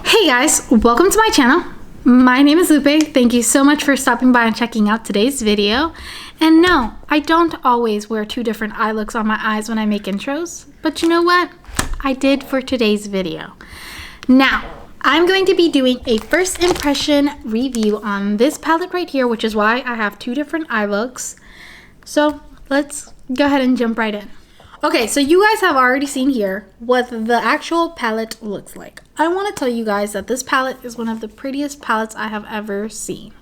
Hey guys, welcome to my channel. My name is Lupe. Thank you so much for stopping by and checking out today's video. And no, I don't always wear two different eye looks on my eyes when I make intros, but you know what? I did for today's video. Now, I'm going to be doing a first impression review on this palette right here, which is why I have two different eye looks. So let's go ahead and jump right in. Okay, so you guys have already seen here what the actual palette looks like. I want to tell you guys that this palette is one of the prettiest palettes I have ever seen.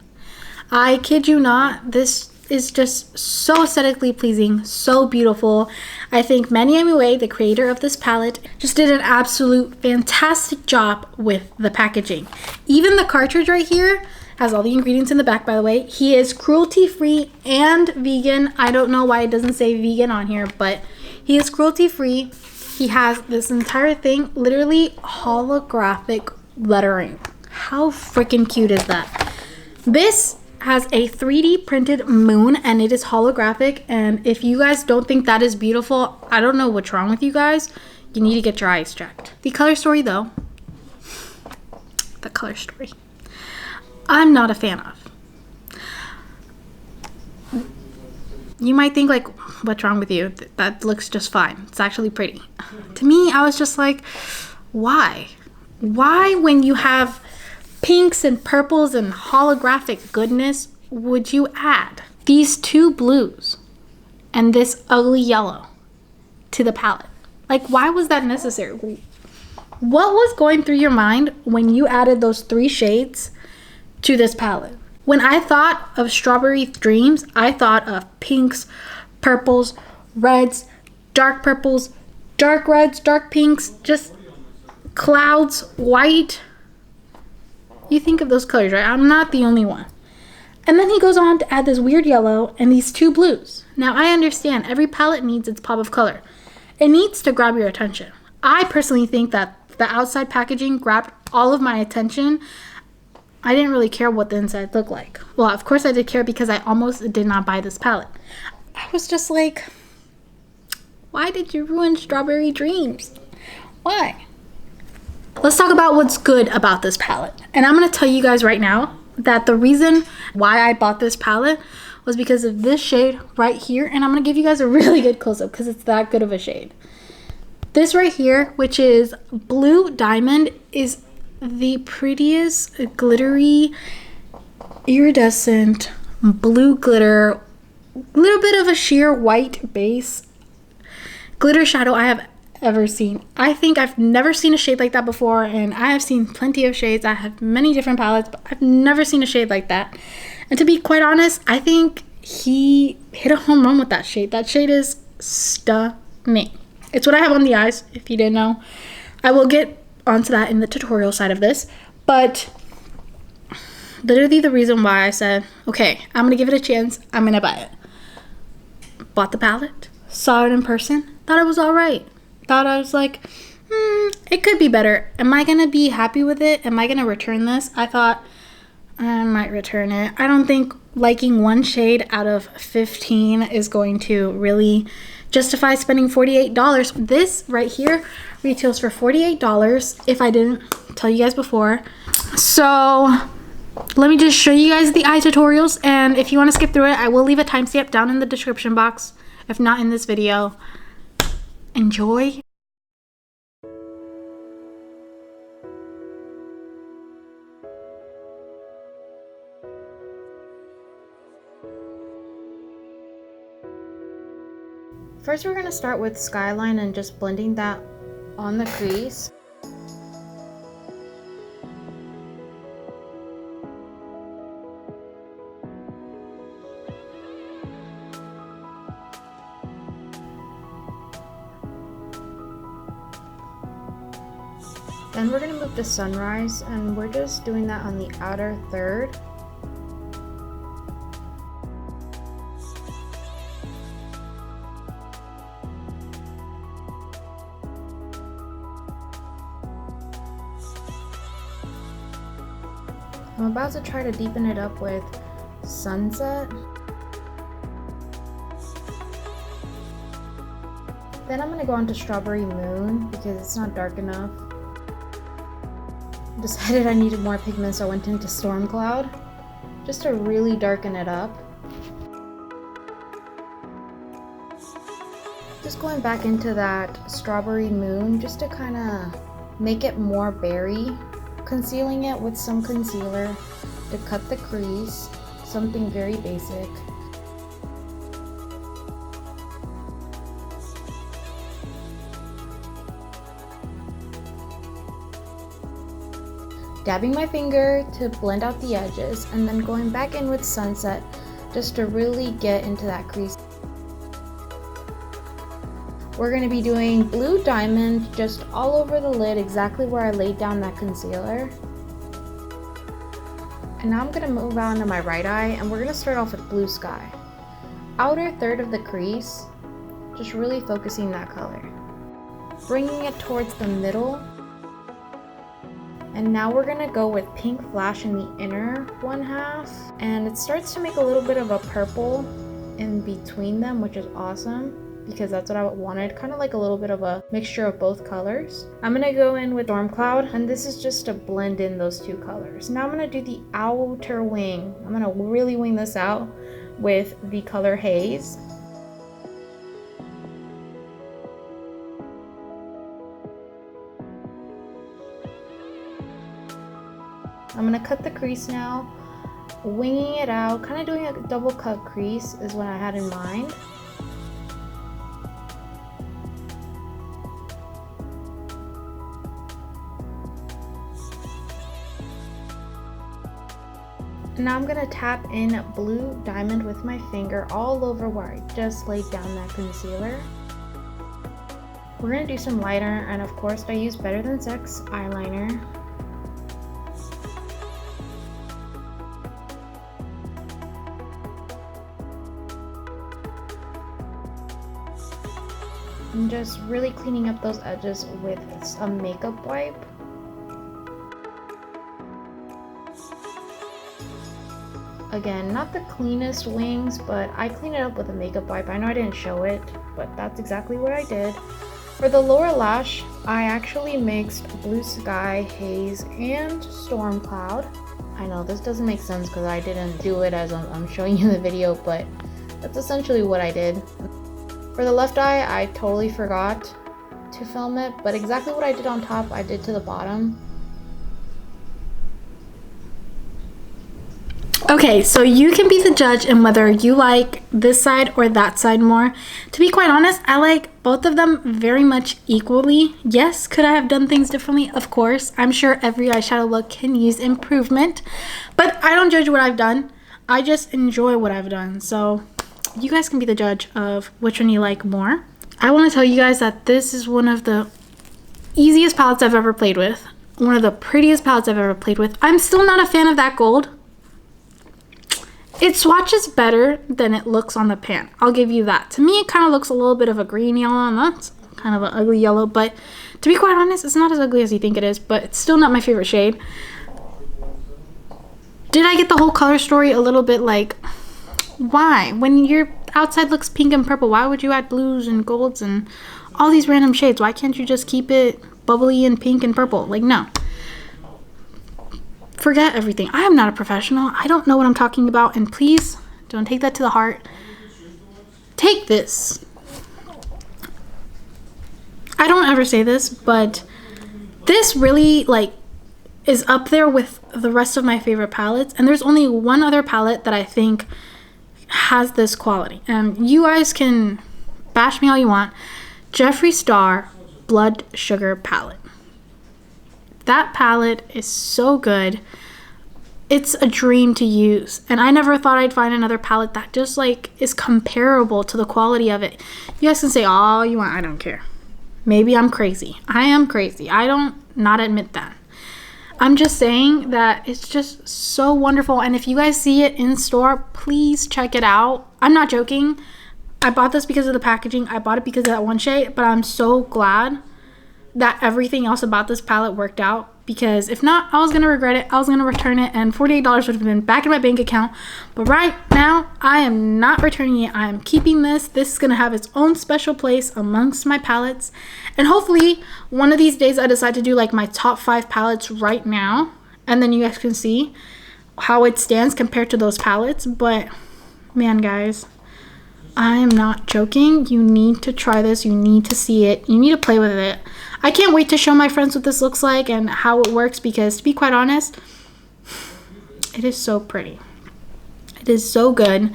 I kid you not, this is just so aesthetically pleasing, so beautiful. I think Manny MOST, the creator of this palette, just did an absolute fantastic job with the packaging. Even the cartridge right here has all the ingredients in the back, by the way. He is cruelty-free and vegan. I don't know why it doesn't say vegan on here, but he is cruelty-free. He has this entire thing, literally holographic lettering. How freaking cute is that? This has a 3D printed moon and it is holographic. And if you guys don't think that is beautiful, I don't know what's wrong with you guys. You need to get your eyes checked. The color story though, the color story, I'm not a fan of. You might think like, what's wrong with you? That looks just fine. It's actually pretty. To me, I was just like, why? Why, when you have pinks and purples and holographic goodness, would you add these two blues and this ugly yellow to the palette? Like, why was that necessary? What was going through your mind when you added those three shades to this palette? When I thought of Strawberry Dreams, I thought of pinks, purples, reds, dark purples, dark reds, dark pinks, just clouds, white. You think of those colors, right? I'm not the only one. And then he goes on to add this weird yellow and these two blues. Now, I understand every palette needs its pop of color. It needs to grab your attention. I personally think that the outside packaging grabbed all of my attention. I didn't really care what the inside looked like. Well, of course I did care because I almost did not buy this palette. I was just like, why did you ruin Strawberry Dreams? Why? Let's talk about what's good about this palette. And I'm going to tell you guys right now that the reason why I bought this palette was because of this shade right here. And I'm going to give you guys a really good close-up because it's that good of a shade. This right here, which is Blue Diamond, is the prettiest glittery iridescent blue glitter, little bit of a sheer white base glitter shadow I have ever seen. I think I've never seen a shade like that before, and I have seen plenty of shades. I have many different palettes, but I've never seen a shade like that. And to be quite honest, I think he hit a home run with that shade. That shade is stunning. It's what I have on the eyes, if you didn't know. I will get onto that in the tutorial side of this, but literally the reason why I said, okay, I'm gonna give it a chance, I'm gonna buy it. Bought the palette, saw it in person, thought it was all right. Thought I was like, it could be better. Am I gonna be happy with it? Am I gonna return this? I thought I might return it. I don't think liking one shade out of 15 is going to really justify spending $48. This right here retails for $48 if I didn't tell you guys before. So let me just show you guys the eye tutorials, and if you want to skip through it, I will leave a timestamp down in the description box, if not in this video. Enjoy. First, we're going to start with Skyline and just blending that on the crease. Then we're going to move to Sunrise, and we're just doing that on the outer third. I'm about to try to deepen it up with Sunset. Then I'm going to go on to Strawberry Moon because it's not dark enough. decided I needed more pigment, so I went into Storm Cloud just to really darken it up. Just going back into that Strawberry Moon just to kind of make it more berry. Concealing it with some concealer to cut the crease, something very basic. Dabbing my finger to blend out the edges, and then going back in with Sunset just to really get into that crease. We're going to be doing Blue Diamond just all over the lid, exactly where I laid down that concealer. And now I'm going to move on to my right eye, and we're going to start off with Blue Sky. Outer third of the crease, just really focusing that color. Bringing it towards the middle. And now we're gonna go with Pink Flash in the inner one half. And it starts to make a little bit of a purple in between them, which is awesome because that's what I wanted. Kind of like a little bit of a mixture of both colors. I'm gonna go in with Storm Cloud, and this is just to blend in those two colors. Now I'm gonna do the outer wing. I'm gonna really wing this out with the color Haze. I'm gonna cut the crease now, winging it out, kind of doing a double cut crease is what I had in mind. And now I'm gonna tap in Blue Diamond with my finger all over where I just laid down that concealer. We're gonna do some liner, and of course I use Better Than Sex eyeliner. I'm just really cleaning up those edges with a makeup wipe. Again, not the cleanest wings, but I clean it up with a makeup wipe. I know I didn't show it, but that's exactly what I did. For the lower lash, I actually mixed Blue Sky, Haze, and Storm Cloud. I know this doesn't make sense because I didn't do it as I'm showing you the video, but that's essentially what I did. For the left eye, I totally forgot to film it, but exactly what I did on top, I did to the bottom. Okay, so you can be the judge in whether you like this side or that side more. To be quite honest, I like both of them very much equally. Yes, could I have done things differently? Of course. I'm sure every eyeshadow look can use improvement, but I don't judge what I've done. I just enjoy what I've done. So you guys can be the judge of which one you like more. I want to tell you guys that this is one of the easiest palettes I've ever played with. One of the prettiest palettes I've ever played with. I'm still not a fan of that gold. It swatches better than it looks on the pan. I'll give you that. To me, it kind of looks a little bit of a green yellow, and that's kind of an ugly yellow. But to be quite honest, it's not as ugly as you think it is, but it's still not my favorite shade. Did I get the whole color story a little bit like, why? When your outside looks pink and purple, why would you add blues and golds and all these random shades? Why can't you just keep it bubbly and pink and purple? Like, no. Forget everything. I am not a professional. I don't know what I'm talking about, and please don't take that to the heart. Take this. I don't ever say this, but this really is up there with the rest of my favorite palettes, and there's only one other palette that I think has this quality, and you guys can bash me all you want. Jeffree Star Blood Sugar palette. That palette is so good. It's a dream to use, and I never thought I'd find another palette that just is comparable to the quality of it. You guys can say all you want, I don't care. Maybe I'm crazy. I am crazy. I don't not admit that. I'm just saying that it's just so wonderful, and if you guys see it in store, please check it out. I'm not joking. I bought this because of the packaging. I bought it because of that one shade, but I'm so glad that everything else about this palette worked out. because if not, I was gonna regret it. I was gonna return it, and $48 would have been back in my bank account. But right now, I am not returning it. I am keeping this. This is gonna have its own special place amongst my palettes, and hopefully one of these days I decide to do like my top 5 palettes right now, and then you guys can see how it stands compared to those palettes. But man, guys, I am not joking. You need to try this. You need to see it. You need to play with it. I can't wait to show my friends what this looks like and how it works, because to be quite honest, it is so pretty. It is so good.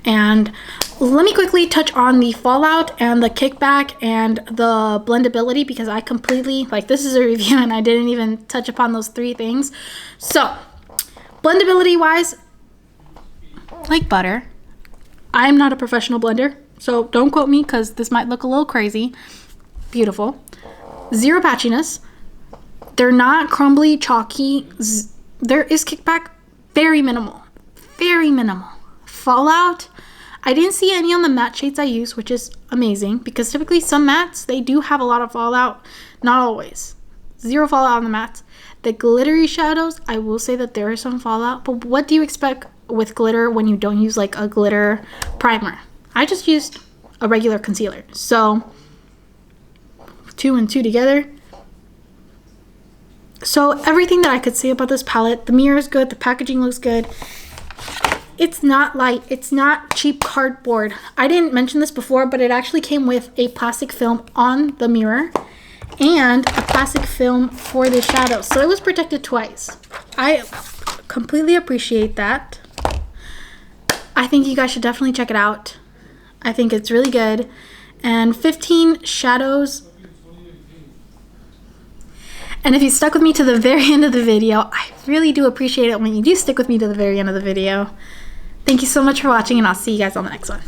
And let me quickly touch on the fallout and the kickback and the blendability, because I completely, like, this is a review and I didn't even touch upon those 3 things. So blendability wise, like butter. I'm not a professional blender, so don't quote me because this might look a little crazy. Beautiful. Zero patchiness. They're not crumbly, chalky. There is kickback. Very minimal. Very minimal. Fallout. I didn't see any on the matte shades I use, which is amazing, because typically some mattes, they do have a lot of fallout. Not always. Zero fallout on the mattes. The glittery shadows, I will say that there is some fallout, but what do you expect with glitter when you don't use like a glitter primer? I just used a regular concealer. So 2 and 2 together. So everything that I could say about this palette, the mirror is good, the packaging looks good. It's not light, it's not cheap cardboard. I didn't mention this before, but it actually came with a plastic film on the mirror and a plastic film for the shadow. So it was protected twice. I completely appreciate that. I think you guys should definitely check it out. I think it's really good. And 15 shadows. And if you stuck with me to the very end of the video, I really do appreciate it when you do stick with me to the very end of the video. Thank you so much for watching, and I'll see you guys on the next one.